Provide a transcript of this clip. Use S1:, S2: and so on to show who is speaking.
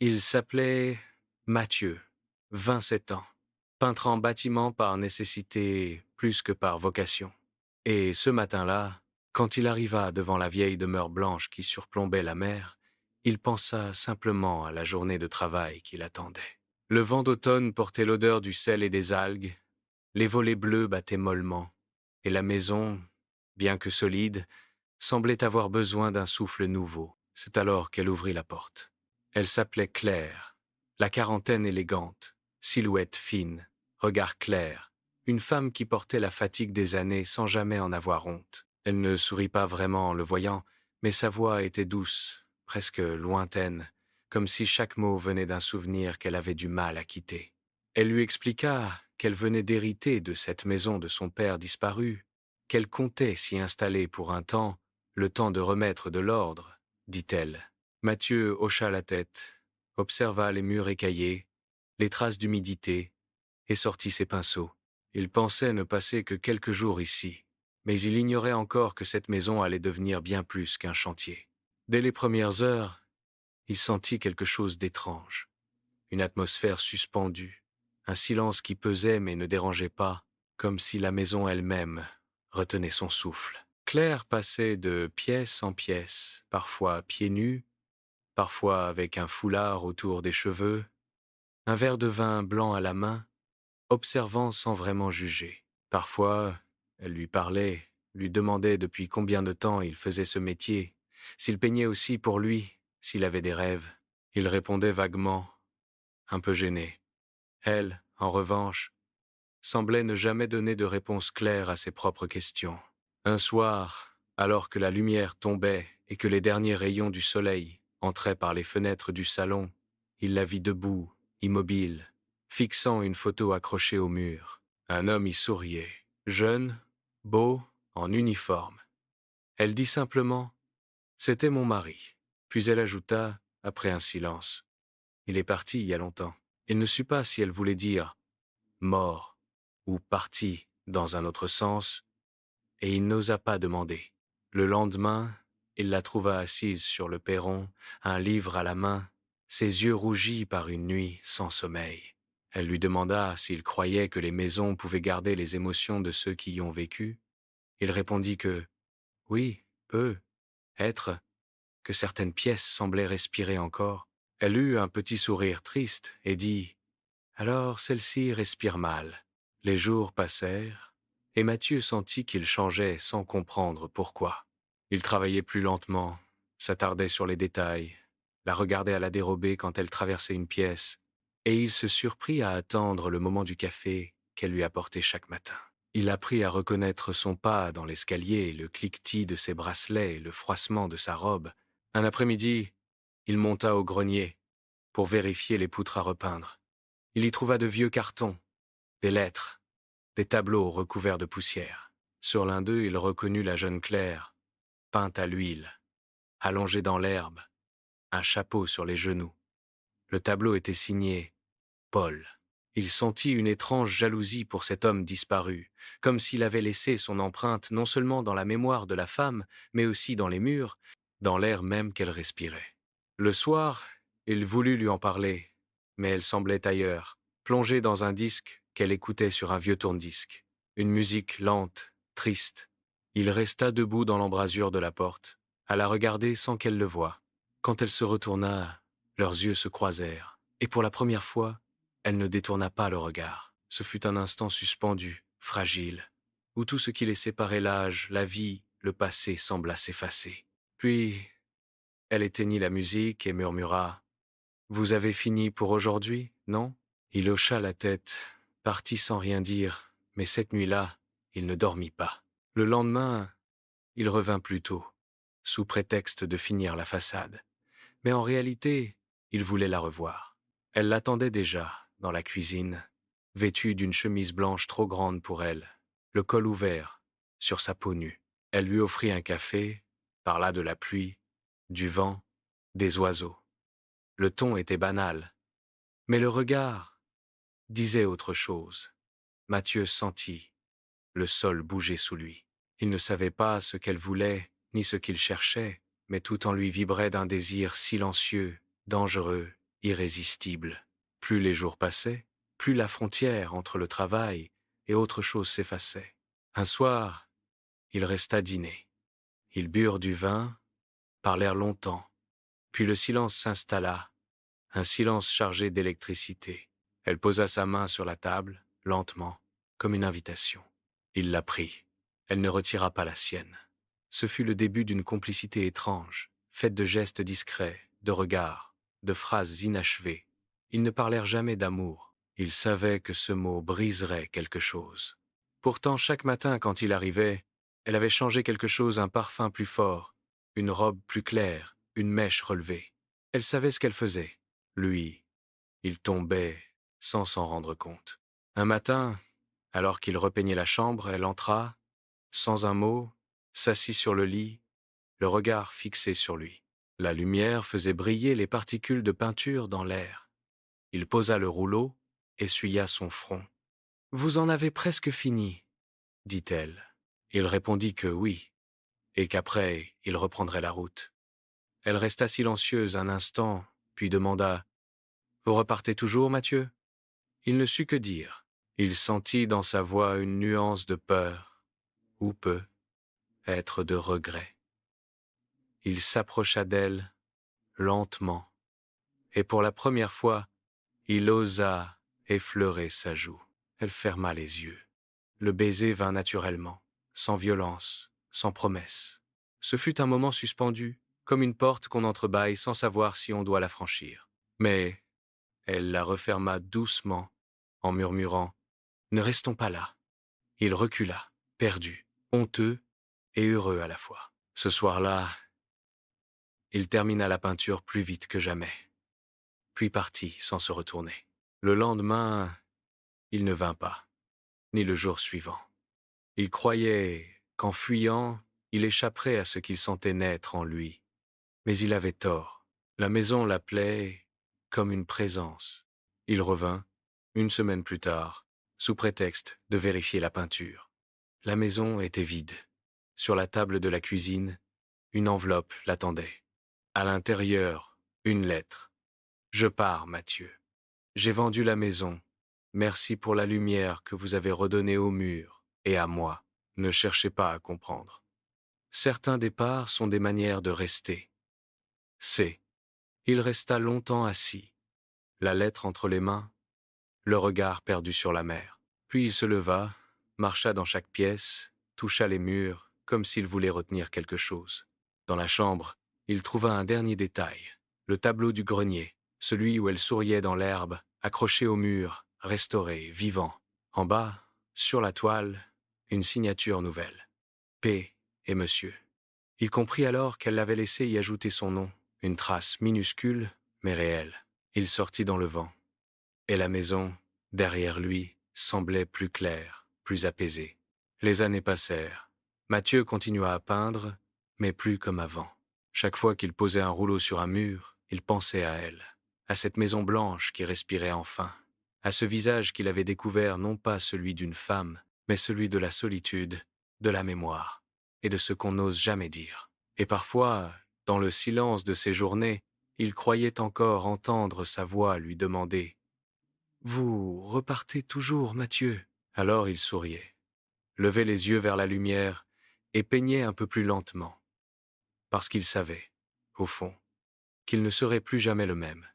S1: Il s'appelait Mathieu, 27 ans, peintre en bâtiment par nécessité plus que par vocation. Et ce matin-là, quand il arriva devant la vieille demeure blanche qui surplombait la mer, il pensa simplement à la journée de travail qui l'attendait. Le vent d'automne portait l'odeur du sel et des algues, les volets bleus battaient mollement, et la maison, bien que solide, semblait avoir besoin d'un souffle nouveau. C'est alors qu'elle ouvrit la porte. Elle s'appelait Claire, la quarantaine élégante, silhouette fine, regard clair, une femme qui portait la fatigue des années sans jamais en avoir honte. Elle ne sourit pas vraiment en le voyant, mais sa voix était douce, presque lointaine, comme si chaque mot venait d'un souvenir qu'elle avait du mal à quitter. Elle lui expliqua qu'elle venait d'hériter de cette maison de son père disparu, qu'elle comptait s'y installer pour un temps, le temps de remettre de l'ordre, dit-elle. Mathieu hocha la tête, observa les murs écaillés, les traces d'humidité, et sortit ses pinceaux. Il pensait ne passer que quelques jours ici, mais il ignorait encore que cette maison allait devenir bien plus qu'un chantier. Dès les premières heures, il sentit quelque chose d'étrange, une atmosphère suspendue, un silence qui pesait mais ne dérangeait pas, comme si la maison elle-même retenait son souffle. Claire passait de pièce en pièce, parfois pieds nus, parfois avec un foulard autour des cheveux, un verre de vin blanc à la main, observant sans vraiment juger. Parfois, elle lui parlait, lui demandait depuis combien de temps il faisait ce métier, s'il peignait aussi pour lui, s'il avait des rêves. Il répondait vaguement, un peu gêné. Elle, en revanche, semblait ne jamais donner de réponse claire à ses propres questions. Un soir, alors que la lumière tombait et que les derniers rayons du soleil entraient par les fenêtres du salon, il la vit debout, immobile, fixant une photo accrochée au mur. Un homme y souriait, jeune, beau, en uniforme. Elle dit simplement « C'était mon mari ». Puis elle ajouta, après un silence « Il est parti il y a longtemps ». Il ne sut pas si elle voulait dire « mort » ou « parti » dans un autre sens, et il n'osa pas demander. Le lendemain, il la trouva assise sur le perron, un livre à la main, ses yeux rougis par une nuit sans sommeil. Elle lui demanda s'il croyait que les maisons pouvaient garder les émotions de ceux qui y ont vécu. Il répondit que, oui, être, que certaines pièces semblaient respirer encore. Elle eut un petit sourire triste et dit « Alors celle-ci respire mal ». Les jours passèrent, et Mathieu sentit qu'il changeait sans comprendre pourquoi. Il travaillait plus lentement, s'attardait sur les détails, la regardait à la dérobée quand elle traversait une pièce, et il se surprit à attendre le moment du café qu'elle lui apportait chaque matin. Il apprit à reconnaître son pas dans l'escalier, le cliquetis de ses bracelets, le froissement de sa robe. Un après-midi, il monta au grenier pour vérifier les poutres à repeindre. Il y trouva de vieux cartons, des lettres, des tableaux recouverts de poussière. Sur l'un d'eux, il reconnut la jeune Claire, peinte à l'huile, allongée dans l'herbe, un chapeau sur les genoux. Le tableau était signé Paul. Il sentit une étrange jalousie pour cet homme disparu, comme s'il avait laissé son empreinte non seulement dans la mémoire de la femme, mais aussi dans les murs, dans l'air même qu'elle respirait. Le soir, il voulut lui en parler, mais elle semblait ailleurs, plongée dans un disque qu'elle écoutait sur un vieux tourne-disque. Une musique lente, triste. Il resta debout dans l'embrasure de la porte, à la regarder sans qu'elle le voie. Quand elle se retourna, leurs yeux se croisèrent, et pour la première fois, elle ne détourna pas le regard. Ce fut un instant suspendu, fragile, où tout ce qui les séparait, l'âge, la vie, le passé, sembla s'effacer. Puis, elle éteignit la musique et murmura « Vous avez fini pour aujourd'hui, non ?» Il hocha la tête, partit sans rien dire, mais cette nuit-là, il ne dormit pas. Le lendemain, il revint plus tôt, sous prétexte de finir la façade. Mais en réalité, il voulait la revoir. Elle l'attendait déjà, dans la cuisine, vêtue d'une chemise blanche trop grande pour elle, le col ouvert, sur sa peau nue. Elle lui offrit un café, parla de la pluie, du vent, des oiseaux. Le ton était banal, mais le regard disait autre chose. Mathieu sentit le sol bouger sous lui. Il ne savait pas ce qu'elle voulait, ni ce qu'il cherchait, mais tout en lui vibrait d'un désir silencieux, dangereux, irrésistible. Plus les jours passaient, plus la frontière entre le travail et autre chose s'effaçait. Un soir, il resta dîner. Ils burent du vin, parlèrent longtemps, puis le silence s'installa, un silence chargé d'électricité. Elle posa sa main sur la table, lentement, comme une invitation. Il la prit. Elle ne retira pas la sienne. Ce fut le début d'une complicité étrange, faite de gestes discrets, de regards, de phrases inachevées. Ils ne parlèrent jamais d'amour. Ils savaient que ce mot briserait quelque chose. Pourtant, chaque matin, quand il arrivait, elle avait changé quelque chose, un parfum plus fort, une robe plus claire, une mèche relevée. Elle savait ce qu'elle faisait. Lui, il tombait sans s'en rendre compte. Un matin, alors qu'il repeignait la chambre, elle entra, sans un mot, s'assit sur le lit, le regard fixé sur lui. La lumière faisait briller les particules de peinture dans l'air. Il posa le rouleau, essuya son front. « Vous en avez presque fini, » dit-elle. Il répondit que oui, et qu'après, il reprendrait la route. Elle resta silencieuse un instant, puis demanda « Vous repartez toujours, Mathieu ?» Il ne sut que dire. Il sentit dans sa voix une nuance de peur, ou peut-être de regret. Il s'approcha d'elle, lentement, et pour la première fois, il osa effleurer sa joue. Elle ferma les yeux. Le baiser vint naturellement, sans violence, sans promesse. Ce fut un moment suspendu, comme une porte qu'on entrebâille sans savoir si on doit la franchir. Mais elle la referma doucement, en murmurant « Ne restons pas là ». Il recula, perdu, honteux et heureux à la fois. Ce soir-là, il termina la peinture plus vite que jamais, puis partit sans se retourner. Le lendemain, il ne vint pas, ni le jour suivant. Il croyait qu'en fuyant, il échapperait à ce qu'il sentait naître en lui. Mais il avait tort. La maison l'appelait comme une présence. Il revint, une semaine plus tard, sous prétexte de vérifier la peinture. La maison était vide. Sur la table de la cuisine, une enveloppe l'attendait. À l'intérieur, une lettre. « Je pars, Mathieu. J'ai vendu la maison. Merci pour la lumière que vous avez redonnée au mur et à moi. Ne cherchez pas à comprendre. Certains départs sont des manières de rester. » Il resta longtemps assis, la lettre entre les mains, le regard perdu sur la mer. Puis il se leva, marcha dans chaque pièce, toucha les murs, comme s'il voulait retenir quelque chose. Dans la chambre, il trouva un dernier détail, le tableau du grenier, celui où elle souriait dans l'herbe, accroché au mur, restauré, vivant. En bas, sur la toile, une signature nouvelle. P. et Monsieur. Il comprit alors qu'elle l'avait laissé y ajouter son nom, une trace minuscule, mais réelle. Il sortit dans le vent. Et la maison, derrière lui, semblait plus claire, plus apaisée. Les années passèrent. Mathieu continua à peindre, mais plus comme avant. Chaque fois qu'il posait un rouleau sur un mur, il pensait à elle, à cette maison blanche qui respirait enfin, à ce visage qu'il avait découvert non pas celui d'une femme, mais celui de la solitude, de la mémoire, et de ce qu'on n'ose jamais dire. Et parfois, dans le silence de ses journées, il croyait encore entendre sa voix lui demander « Vous repartez toujours, Mathieu ?» Alors il souriait, levait les yeux vers la lumière et peignait un peu plus lentement, parce qu'il savait, au fond, qu'il ne serait plus jamais le même.